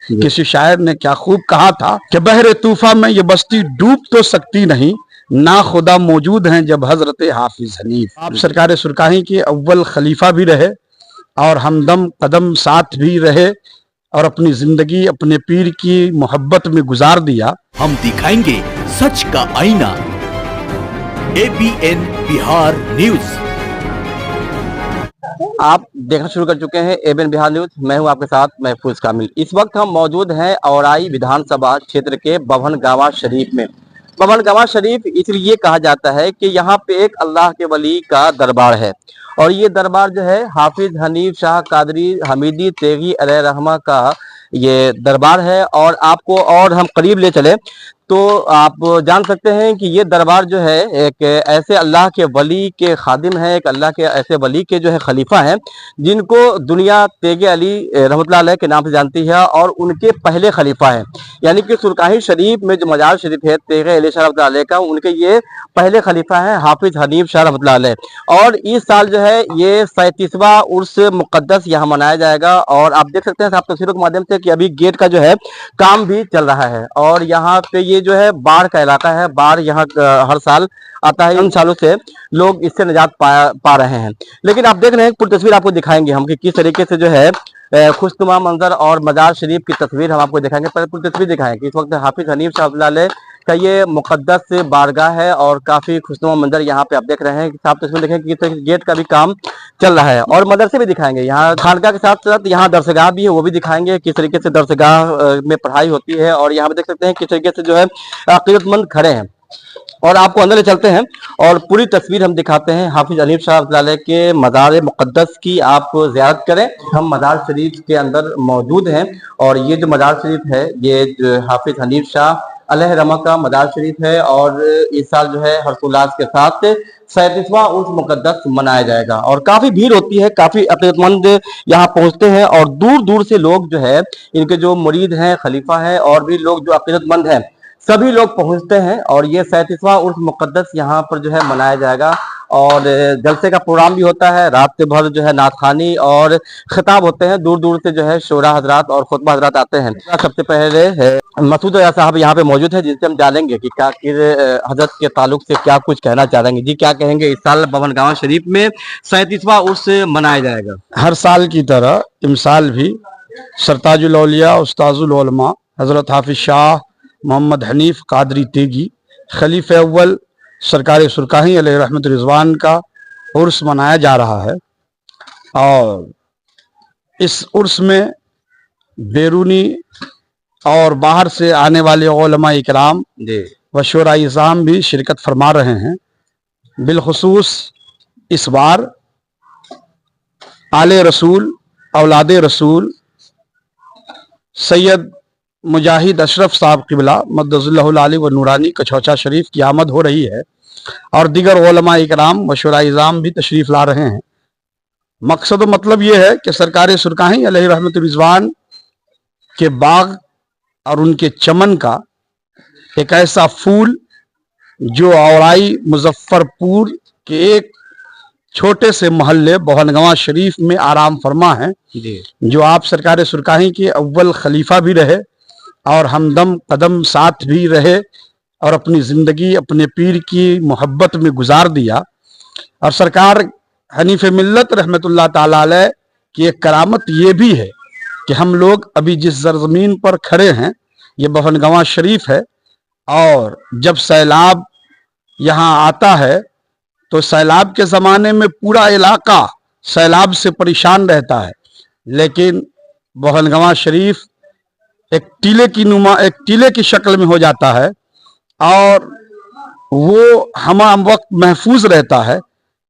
किसी शायर ने क्या खूब कहा था कि बहरे तूफा में ये बस्ती डूब तो सकती नहीं, ना खुदा मौजूद हैं जब हजरत हाफिज हनीफ। आप सरकार सुरकाही के अव्वल खलीफा भी रहे और हमदम कदम साथ भी रहे और अपनी जिंदगी अपने पीर की मोहब्बत में गुजार दिया। हम दिखाएंगे सच का आईना। ABN Bihar news. आप देखना शुरू कर चुके हैं ABN बिहार न्यूज। मैं हूं आपके साथ महफूज कामिल। इस वक्त हम मौजूद हैं औराई विधानसभा क्षेत्र के बभनगावा शरीफ में। बभनगावा शरीफ इसलिए कहा जाता है कि यहाँ पे एक अल्लाह के वली का दरबार है और ये दरबार जो है हाफिज हनीफ शाह कादरी हमीदी तेगी अलैहि रहमा का ये दरबार है। और आपको और हम करीब ले चले तो आप जान सकते हैं कि ये दरबार जो है एक ऐसे अल्लाह के वली के खादिम है, एक अल्लाह के ऐसे वली के जो है खलीफा हैं जिनको दुनिया तेगे अली रहमतुल्लाह अलैह के नाम से जानती है और उनके पहले खलीफा हैं। यानी कि सुरकाही शरीफ में जो मजार शरीफ है तेगे अली शाह रहमतुल्लाह अलैह का, उनके ये पहले खलीफा हैं हाफिज हनीफ शाह रहमतुल्लाह अलैह। और इस साल जो है ये 37वां उर्स मुक़द्दस यहाँ मनाया जाएगा। और आप देख सकते हैं साहब तस्वीरों के माध्यम से कि अभी गेट का जो है काम भी चल रहा है और यहाँ पे ये जो है बाढ़ का इलाका है। बाढ़ यहाँ हर साल आता है, उन सालों से लोग इससे निजात पा रहे हैं। लेकिन आप देख रहे हैं पूरी तस्वीर आपको दिखाएंगे हम कि किस तरीके से जो है खुशनुमा मंजर और मजार शरीफ की तस्वीर हम आपको दिखाएंगे। पहले पूरी तस्वीर दिखाएंगे। इस वक्त हाफिज हनीफ शाह का ये मुकद्दस बारगाह है और काफी खुशनुमा मंजर यहाँ पे आप देख रहे हैं। साफ तस्वीर देखें कि किस गेट का भी काम चल रहा है और मदरसे भी दिखाएंगे। यहाँ खानका के साथ साथ यहाँ दरसगाह भी है, वो भी दिखाएंगे किस तरीके से दरसगाह में पढ़ाई होती है। और यहाँ पे देख सकते हैं किस तरीके से जो है अकीदतमंद खड़े हैं और आपको अंदर ले चलते हैं और पूरी तस्वीर हम दिखाते हैं हाफिज हनीफ शाह के मज़ार मुक़द्दस की। आप ज़ियारत करें। हम मज़ार शरीफ के अंदर मौजूद हैं और ये जो मज़ार शरीफ है ये जो हाफिज हनीफ शाह अलैहि रहमा का मज़ार शरीफ है और इस साल जो है हर्षोल्लास के साथ 37वां उर्स मुक़द्दस मनाया जाएगा। और काफी भीड़ होती है, काफी अकीदतमंद यहाँ पहुंचते हैं और दूर दूर से लोग जो है इनके जो मुरीद हैं, खलीफा है और भी लोग जो अकीदतमंद हैं, सभी लोग पहुंचते हैं और ये 37वां उर्स मुक़द्दस यहाँ पर जो है मनाया जाएगा। और जलसे का प्रोग्राम भी होता है, रात भर जो है नातखानी और खिताब होते हैं। दूर दूर से जो है शोरा हजरात और खुतबा हजरात आते हैं। सबसे पहले मसूद साहब यहाँ पे मौजूद है जिनसे हम जानेंगे कि क्या हजरत के ताल्लुक से क्या कुछ कहना चाहेंगे। जी क्या कहेंगे? इस साल बभनगावा शरीफ में 37वां उर्स मनाया जाएगा। हर साल की तरह इमसाल भी सरताजुल औलिया उस्ताजुल उलमा हजरत हाफिज शाह मोहम्मद हनीफ कादरी तेगी खलीफा अव्वल सरकार सुरकाही अलैहि रहमत रिजवान का उर्स मनाया जा रहा है। और इस उर्स में बैरूनी और बाहर से आने वाले उलमा इकराम व शोरा इज़ाम भी शिरकत फरमा रहे हैं। बिलखुसूस इस बार आले रसूल औलादे रसूल सैयद मुजाहिद अशरफ साहब क़िबला मद्दज़ुल्लाहुल आली व नूरानी कछौचा शरीफ की आमद हो रही है और दीगर उलमा इकराम व शोरा इज़ाम भी तशरीफ़ ला रहे हैं। मकसद व मतलब ये है कि सरकार सुरकाही अलैहि रहमत रिजवान के बाग और उनके चमन का एक ऐसा फूल जो औराई मुजफ्फरपुर के एक छोटे से मोहल्ले बभनगावा शरीफ में आराम फरमा है, जो आप सरकार सुरकाही के अव्वल खलीफा भी रहे और हमदम कदम साथ भी रहे और अपनी जिंदगी अपने पीर की मोहब्बत में गुजार दिया। और सरकार हनीफ मिल्लत रहमतुल्लाह ताला अलैह की एक करामत ये भी है कि हम लोग अभी जिस सरजमीन पर खड़े हैं ये बभनगावा शरीफ है और जब सैलाब यहाँ आता है तो सैलाब के ज़माने में पूरा इलाका सैलाब से परेशान रहता है, लेकिन बभनगावा शरीफ एक टीले की शक्ल में हो जाता है और वो हम वक्त महफूज रहता है।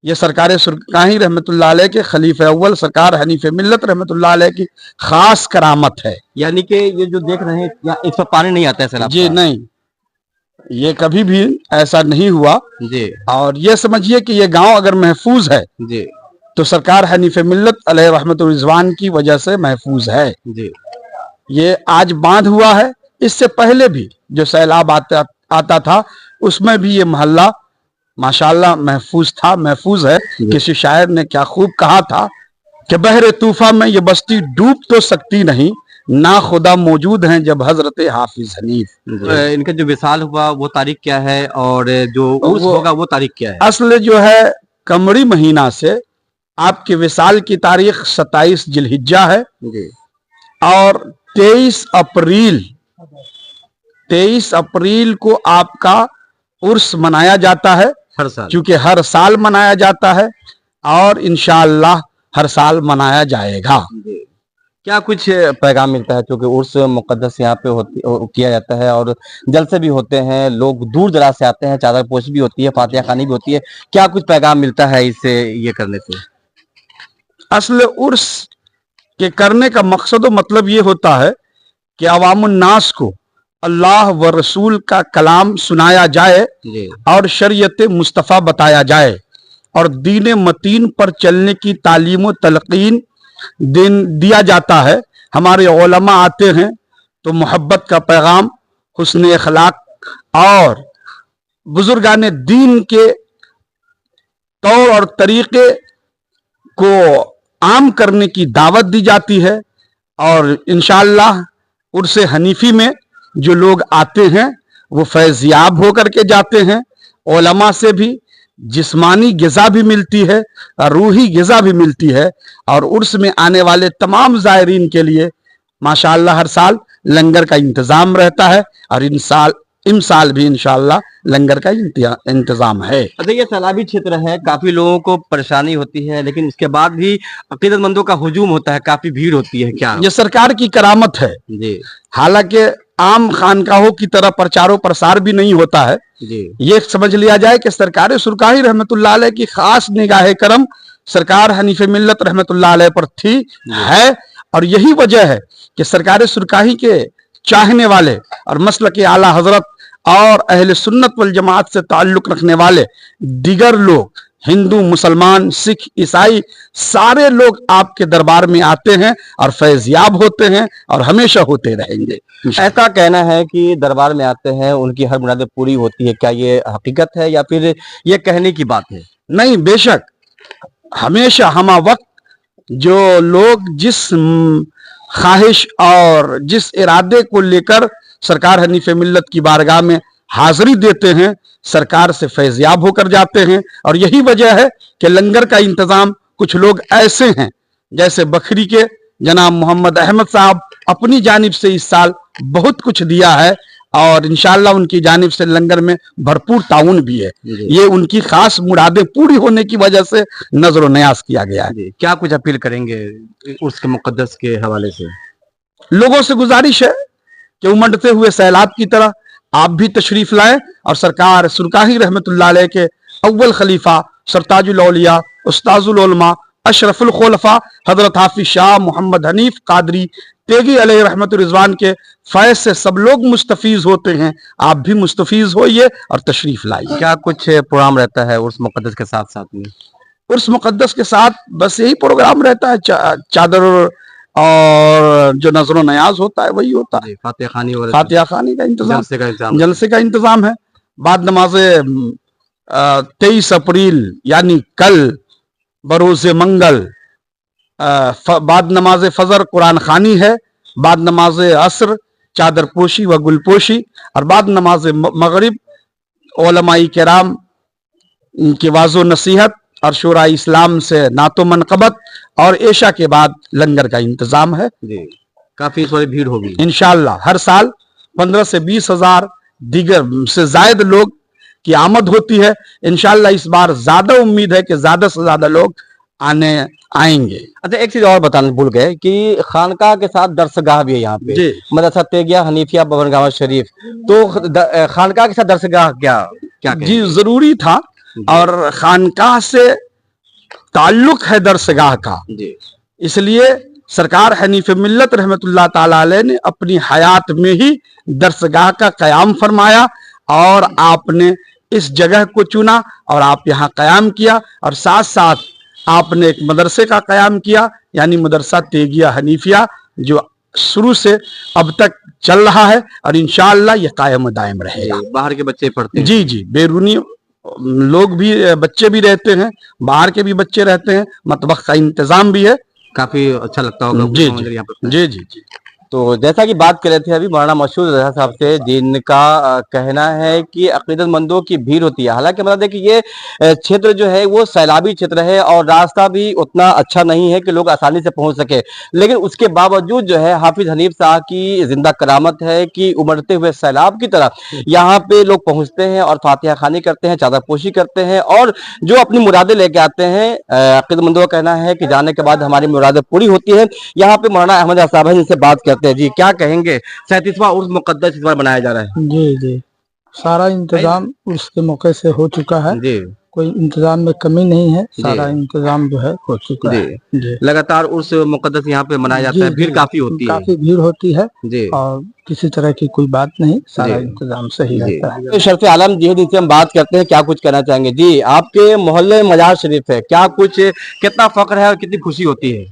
ये सरकार सुरकाही रहमतुल्लाह अलैह के खलीफा अव्वल सरकार हनीफ मिल्लत रहमतुल्लाह अलैह की खास करामत है। यानी कि ये जो देख रहे हैं यहाँ इस पर पानी नहीं आता है सैलाब जी नहीं, ये कभी भी ऐसा नहीं हुआ जी। और ये समझिए कि ये गांव अगर महफूज है जी तो सरकार हनीफ मिल्लत अलैहि रहमत रिजवान की वजह से महफूज है जी। ये आज बांध हुआ है, इससे पहले भी जो सैलाब आता था उसमें भी ये मोहल्ला माशाल्लाह महफूज है। किसी शायर ने क्या खूब कहा था कि बहरे तूफा में ये बस्ती डूब तो सकती नहीं, ना खुदा मौजूद हैं जब हजरत हाफिज हनीफ। इनका जो विसाल हुआ वो तारीख क्या है और जो उर्स होगा वो तारीख क्या है? असल जो है कमरी महीना से आपके विसाल की तारीख 27 जिलहिज्जा है जी। और 23 अप्रैल को आपका उर्स मनाया जाता है, हर साल। क्योंकि हर साल मनाया जाता है और इंशाअल्लाह हर साल मनाया जाएगा। क्या कुछ पैगाम मिलता है, क्योंकि उर्स मुकद्दस यहाँ पे किया जाता है और जलसे भी होते हैं, लोग दूर दराज से आते हैं, चादर पोशी भी होती है, फातिहा खानी भी होती है, क्या कुछ पैगाम मिलता है इससे, ये करने से? असल उर्स के करने का मकसद और मतलब ये होता है कि अवामुन नास को अल्लाह व रसूल का कलाम सुनाया जाए जी। और शरीयत मुस्तफ़ा बताया जाए और दीन मतीन पर चलने की तालीम व तलकीन दिया जाता है। हमारे उलमा आते हैं तो मोहब्बत का पैगाम, हुस्न अखलाक और बुजुर्गान दीन के तौर और तरीके को आम करने की दावत दी जाती है और इंशाअल्लाह उर्स हनीफी में जो लोग आते हैं वो फैज़याब होकर के जाते हैं। उलमा से भी जिस्मानी ग़िज़ा भी मिलती है और रूही ग़िज़ा भी मिलती है और उर्स में आने वाले तमाम ज़ायरीन के लिए माशाअल्लाह हर साल लंगर का इंतज़ाम रहता है और इन साल भी इंशाअल्लाह लंगर का इंतज़ाम है। अच्छा, ये सैलाबी क्षेत्र है, काफी लोगों को परेशानी होती है, लेकिन इसके बाद भी अकीदतमंदों का हुजूम होता है, काफी भीड़ होती है, क्या ये सरकार की करामत है जी? हालांकि आम खानकाहों की तरह प्रचारो प्रसार भी नहीं होता है जी। ये समझ लिया जाए कि सरकार सुरकाही रहमतुल्लाह अलैह की खास निगाह करम सरकार हनीफ मिल्लत रहमतुल्लाह अलैह पर थी है और यही वजह है कि सरकार सुरकाही के चाहने वाले और मसलक के आला हजरत और अहले सुन्नत वल जमात से ताल्लुक रखने वाले दिगर लोग, हिंदू, मुसलमान, सिख, ईसाई, सारे लोग आपके दरबार में आते हैं और फैज़याब होते हैं और हमेशा होते रहेंगे। ऐसा कहना है कि दरबार में आते हैं उनकी हर मुरादें पूरी होती है, क्या ये हकीकत है या फिर ये कहने की बात है? नहीं, बेशक हमेशा हमा वक्त जो लोग जिस ख्वाहिश और जिस इरादे को लेकर सरकार हनीफ मिल्लत की बारगाह में हाजिरी देते हैं, सरकार से फैज़याब होकर जाते हैं और यही वजह है कि लंगर का इंतजाम कुछ लोग ऐसे हैं जैसे बखरी के जनाब मोहम्मद अहमद साहब अपनी जानिब से इस साल बहुत कुछ दिया है और इंशाअल्लाह उनकी जानिब से लंगर में भरपूर ताउन भी है। ये उनकी खास मुरादें पूरी होने की वजह से नजर न्याज किया गया है। क्या कुछ अपील करेंगे उसके मुकद्दस के हवाले से? लोगों से गुजारिश है कि उमड़ते हुए सैलाब की तरह आप भी तशरीफ लाएं और सरकार सुरकाही रहमतुल्लाह अलैह के अव्वल खलीफा सरताजुल औलिया उस्ताजुल उलमा अशरफुल खुलफा हजरत हाफिज शाह मोहम्मद हनीफ कादरी तेगी अलैहि रहमतुर रिजवान के फैज़ से सब लोग मुस्तफीज होते हैं, आप भी मुस्तफीज होइए और तशरीफ लाइए। क्या कुछ प्रोग्राम रहता है उर्स मुकद्दस के साथ साथ में? उर्स मुकद्दस के साथ बस यही प्रोग्राम रहता है, चादर और जो नजर नयाज होता है वही होता है, फातिहा खानी का इंतजाम, जलसे का इंतजाम है। बाद नमाज़े 23 अप्रैल यानी कल बरोज़ मंगल बाद नमाज फजर कुरान खानी है, बाद नमाज असर चादर पोशी व गुलपोशी और बाद नमाज मगरिब उलमाई किराम की वाज़ो नसीहत और शूरा इस्लाम से नातो मनकबत और ऐशा के बाद लंगर का इंतजाम है। काफी इस बार भीड़ होगी इंशाअल्लाह। हर साल 15 से 20 हजार दीगर से जायद लोग की आमद होती है। इंशाअल्लाह इस बार ज्यादा उम्मीद है कि ज्यादा से ज्यादा लोग आएंगे। अच्छा, एक चीज और बताना भूल गए कि खानकाह के साथ दरसगाह भी है यहाँ पे, मदरसा तेगिया हनीफिया बभनगामा शरीफ, तो खानकाह के साथ दरसगाह क्या जी जरूरी था और खानकाह से ताल्लुक है दरसगाह का, इसलिए सरकार हनीफ मिल्लत रहमतुल्लाह ताला अलैह ने अपनी हयात में ही दरसगाह का क़याम फरमाया और आपने इस जगह को चुना और आप यहाँ क़याम किया और साथ साथ आपने एक मदरसे का क़याम किया यानी मदरसा तेगिया हनीफिया जो शुरू से अब तक चल रहा है और इंशाअल्लाह ये कायम दायम रहेगा। बाहर के बच्चे पढ़ते हैं? जी, बैरूनी लोग भी, बच्चे भी रहते हैं, बाहर के भी बच्चे रहते हैं, मतबख का इंतजाम भी है। काफी अच्छा लगता होगा। जी। तो जैसा कि बात कर रहे थे अभी मौलाना मशहूर रज़ा साहब से, जिनका कहना है कि अकीदतमंदों की भीड़ होती है। हालांकि मतलब देखिए ये क्षेत्र जो है वो सैलाबी क्षेत्र है और रास्ता भी उतना अच्छा नहीं है कि लोग आसानी से पहुंच सके, लेकिन उसके बावजूद जो है हाफिज हनीफ साहब की जिंदा करामत है कि उमड़ते हुए सैलाब की तरह यहाँ पे लोग पहुंचते हैं और फातिहा खानी करते हैं, चादरपोशी करते हैं और जो अपनी मुरादें लेके आते हैं। अकीदतमंदों का कहना है कि जाने के बाद हमारी मुरादें पूरी होती है। यहाँ पे मौलाना अहमद साहब है, जिनसे बात करते हैं। जी क्या कहेंगे, 37वां उर्स मुक़द्दस इस बार मनाया जा रहा है? जी जी, सारा इंतजाम उसके मौके से हो चुका है, जी कोई इंतजाम में कमी नहीं है, सारा इंतजाम जो है हो चुका है। जी, लगातार उर्स मुक़द्दस यहाँ पे मनाया जाता है, भीड़ काफी होती है। काफी भीड़ होती है जी और किसी तरह की कोई बात नहीं, सारा जी। इंतजाम सही रहता है। शरफ आलम जी जिनसे हम बात करते हैं, क्या कुछ कहना चाहेंगे? जी आपके मोहल्ले में मजार शरीफ है, क्या कुछ कितना फख्र है और कितनी खुशी होती है?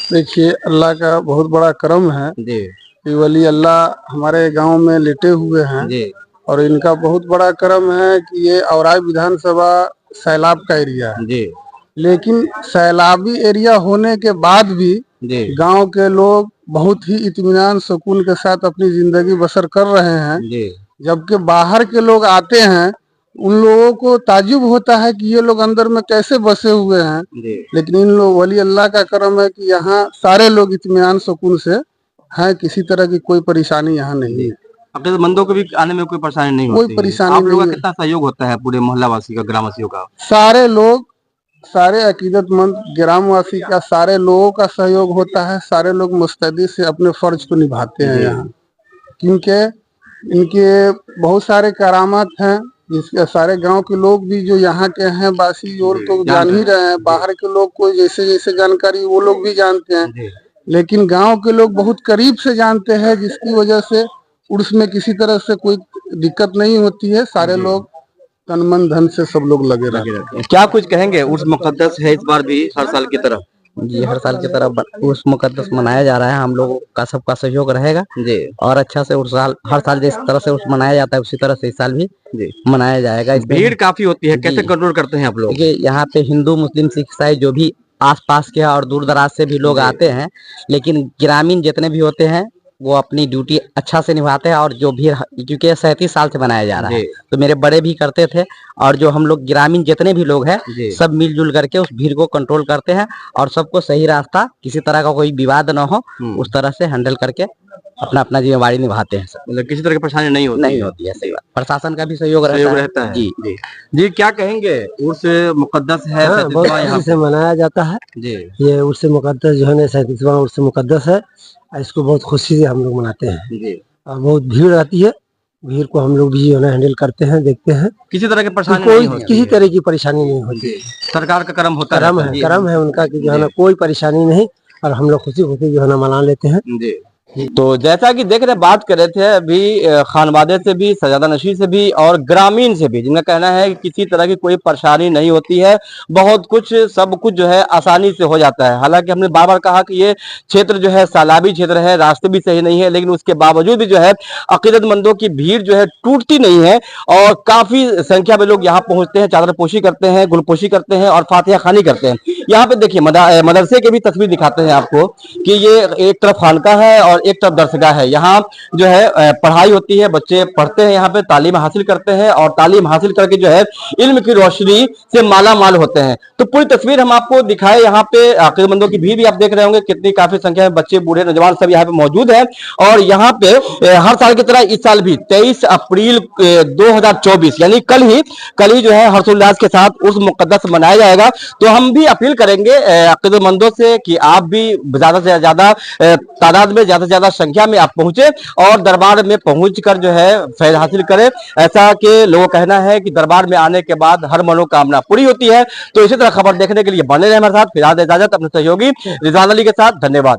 देखिए, अल्लाह का बहुत बड़ा करम है जी कि वली अल्लाह हमारे गांव में लेटे हुए हैं जी और इनका बहुत बड़ा करम है कि ये औराई विधानसभा सैलाब का एरिया है, जी लेकिन सैलाबी एरिया होने के बाद भी जी गांव के लोग बहुत ही इत्मीनान सुकून के साथ अपनी जिंदगी बसर कर रहे हैं। जी जबकि बाहर के लोग आते हैं, उन लोगों को ताजुब होता है कि ये लोग अंदर में कैसे बसे हुए हैं, जी लेकिन इन लोग वली अल्लाह का करम है कि यहाँ सारे लोग इत्मीनान सुकून से हैं, किसी तरह की कोई परेशानी यहाँ नहीं है। अकीदतमंदों को भी आने में कोई परेशानी नहीं कोई होती है। परेशानी आप लोगों का नहीं है। कितना सहयोग होता है पूरे मोहल्ला वासी का, ग्रामवासियों का? सारे लोग, सारे अकीदतमंद ग्रामवासी का, सारे लोगों का सहयोग होता है। सारे लोग मुस्तैदी से अपने फर्ज को निभाते हैं यहाँ, क्योंकि इनके बहुत सारे करामात हैं जिसके सारे गांव के लोग भी जो यहाँ के हैं वासी और तो जान ही रहे हैं। बाहर के लोग को जैसे जैसे जानकारी वो लोग भी जानते हैं, लेकिन गांव के लोग बहुत करीब से जानते हैं, जिसकी वजह से उर्स में किसी तरह से कोई दिक्कत नहीं होती है। सारे लोग तन मन धन से सब लोग लगे रहते हैं। क्या कुछ कहेंगे? उर्स मुक़द्दस है इस बार भी हर साल की तरह? जी, हर साल की तरह उर्स मुक़द्दस मनाया जा रहा है। हम लोगों का सबका सहयोग रहेगा जी और अच्छा से उर्स हर साल जिस तरह से उर्स मनाया जाता है उसी तरह से इस साल भी जी। मनाया जाएगा। इसमें भीड़ काफी होती है, कैसे जी। कंट्रोल करते हैं आप लोग? देखिए, यहाँ पे हिंदू मुस्लिम सिख ईसाई जो भी आसपास के और दूर दराज से भी लोग आते हैं, लेकिन ग्रामीण जितने भी होते हैं वो अपनी ड्यूटी अच्छा से निभाते हैं। और जो भी, क्योंकि 37 साल से मनाया जा रहा है, जी। तो मेरे बड़े भी करते थे और जो हम लोग ग्रामीण जितने भी लोग हैं जी। सब मिलजुल करके उस भीड़ को कंट्रोल करते हैं और सबको सही रास्ता, किसी तरह का कोई विवाद न हो, उस तरह से हैंडल करके अपना अपना जिम्मेवारी निभाते हैं। सब मतलब किसी तरह की परेशानी नहीं होती? नहीं होती है, सही बात। प्रशासन का भी सहयोग रहता है। जी जी जी, क्या कहेंगे? उर्स मुक़द्दस है, हाँ, बहुत 37वां यहाँ खुशी से मनाया जाता है। जी ये उर्स मुक़द्दस जो है ना 37वां उर्स मुक़द्दस है, इसको बहुत खुशी से हम लोग मनाते हैं जी। और बहुत भीड़ रहती है। भीड़ को हम लोग भी जो है ना हैंडल करते हैं, देखते हैं किसी तरह की कि परेशानी कोई नहीं होती किसी है। तरह की परेशानी नहीं होती। सरकार का करम होता करम रहता है, करम है उनका कि जो है ना कोई परेशानी नहीं, और हम लोग खुशी खुशी जो है ना मना लेते हैं। जी। तो जैसा कि देख रहे बात कर रहे थे अभी खानवादे से भी, सजादा नशी से भी और ग्रामीण से भी, जिनका कहना है कि किसी तरह की कोई परेशानी नहीं होती है, बहुत कुछ सब कुछ जो है आसानी से हो जाता है। हालांकि हमने बार बार कहा कि ये क्षेत्र जो है सैलाबी क्षेत्र है, रास्ते भी सही नहीं है, लेकिन उसके बावजूद भी जो है अकीदतमंदों की भीड़ जो है टूटती नहीं है और काफी संख्या में लोग यहाँ पहुंचते हैं, चादरपोशी करते हैं, गुलपोशी करते हैं और फातिहा खानी करते हैं। यहाँ पे देखिए मदरसे के भी तस्वीर दिखाते हैं आपको कि ये एक तरफ खानका है और एक तरफ दरसगाह है। यहाँ जो है पढ़ाई होती है, बच्चे पढ़ते हैं, यहाँ पे तालीम हासिल करते हैं और तालीम हासिल करके जो है इल्म की रोशनी से माला माल होते हैं। तो पूरी तस्वीर हम आपको दिखाए। यहाँ पे अकीदतमंदों की भीड़ भी आप देख रहे होंगे, कितनी काफी संख्या में बच्चे, बूढ़े, नौजवान सब यहाँ पे मौजूद है। और यहाँ पे हर साल की तरह इस साल भी 23 अप्रैल 2024 यानी कल ही जो है हर्षोल्लास के साथ उर्स मुक़द्दस मनाया जाएगा। तो हम भी अपील करेंगे अकीदतमंदों से कि आप भी ज्यादा से ज्यादा तादाद में, ज्यादा से ज्यादा संख्या में आप पहुंचे और दरबार में पहुंचकर जो है फैज़ हासिल करें। ऐसा कि लोगों का कहना है कि दरबार में आने के बाद हर मनोकामना पूरी होती है। तो इसी तरह खबर देखने के लिए बने रहे हमारे साथ। फिलहाल इजाजत, अपने सहयोगी रिजवान अली के साथ, धन्यवाद।